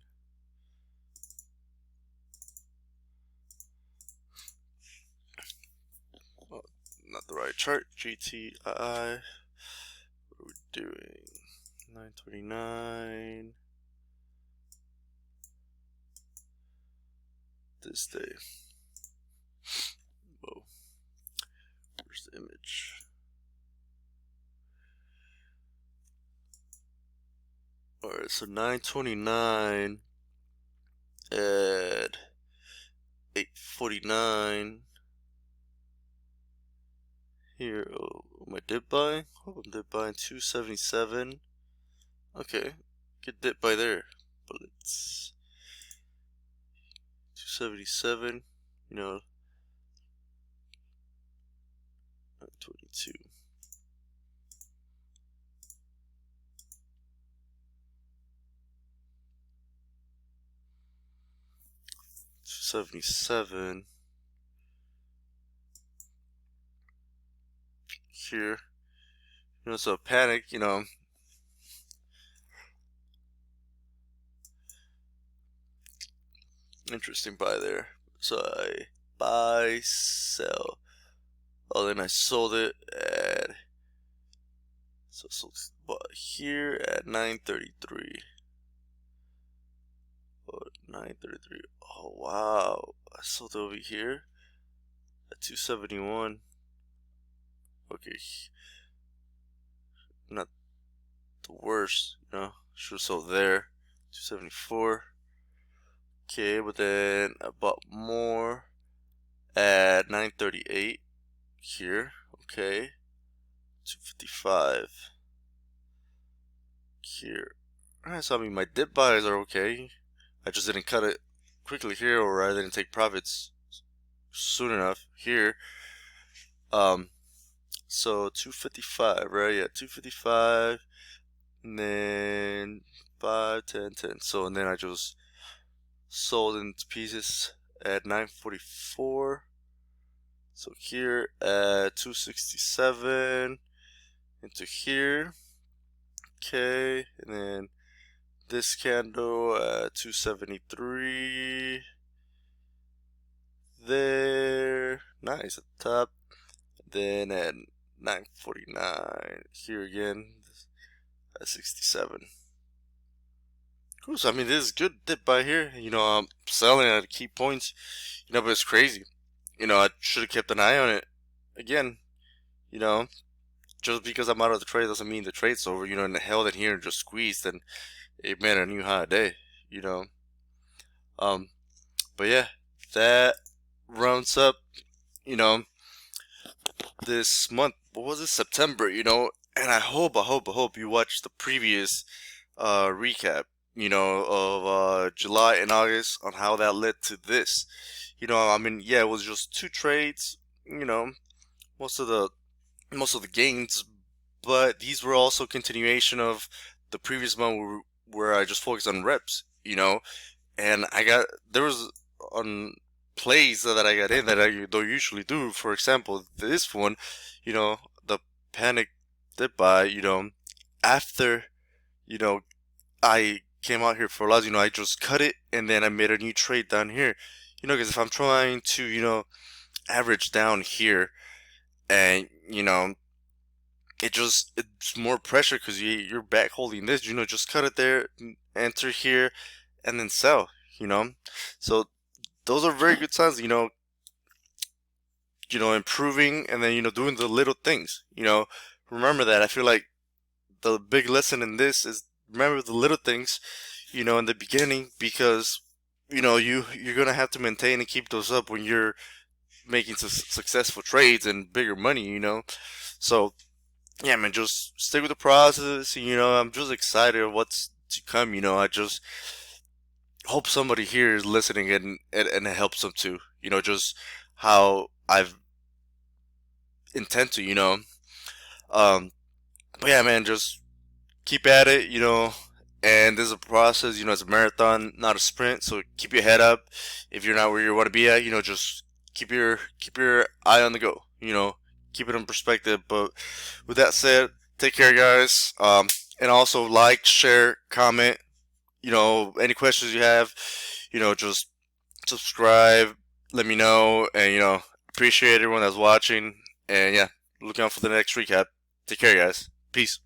Oh, not the right chart. GTI. What are we doing? 929. This day. Whoa. Where's the image? Alright, so 929 at 849. Here, oh, my dip buy? Oh, I'm dip buying 277. Okay, get dip by there. But it's 277, 22. 277 here. So panic, interesting buy there. So I buy, sell. Oh, then I sold it at, so bought here at 933. Oh, 933. Oh, wow. I sold over here at 271. Okay. Not the worst, Should have sold there. 274. Okay, but then I bought more at 938 here. Okay. 255 here. Alright, so I mean my dip buys are okay. I just didn't cut it quickly here, or I didn't take profits soon enough here. So 255, right? Yeah, 255, and then 5, 10, 10. So and then I just sold into pieces at 944. So here at 267 into here. Okay, and then this candle at 273 there. Nice at the top. Then at 949 here again at 67. Cool. So I mean, this is good dip by here. I'm selling at key points. But it's crazy. I should have kept an eye on it. Again, you know, just because I'm out of the trade doesn't mean the trade's over. And held it here and just squeezed, and it made a new high day. You know. Um, but yeah, that rounds up. You know, this month. What was it? September. And I hope you watched the previous recap. Of July and August on how that led to this. I mean, yeah, it was just two trades. Most of the most of the gains, but these were also continuation of the previous month where I just focused on reps. And there was on plays that I got in that I don't usually do. For example, this one, the panic dip buy. After you know I came out here for loss, I just cut it and then I made a new trade down here. Because if I'm trying to, average down here and, it's more pressure because you're back holding this, just cut it there, enter here, and then sell, So those are very good signs, improving and then, doing the little things, remember that. I feel like the big lesson in this is remember the little things, in the beginning, because you're gonna have to maintain and keep those up when you're making successful trades and bigger money. So yeah, man, just stick with the process. I'm just excited of what's to come. I just hope somebody here is listening and it helps them too. Just how I've intend to. But yeah, man, just keep at it, and this is a process, it's a marathon, not a sprint, so keep your head up. If you're not where you want to be at, just keep your eye on the go, keep it in perspective. But with that said, take care, guys. And also like, share, comment, any questions you have, just subscribe, let me know, and, appreciate everyone that's watching. And yeah, looking out for the next recap. Take care, guys. Peace.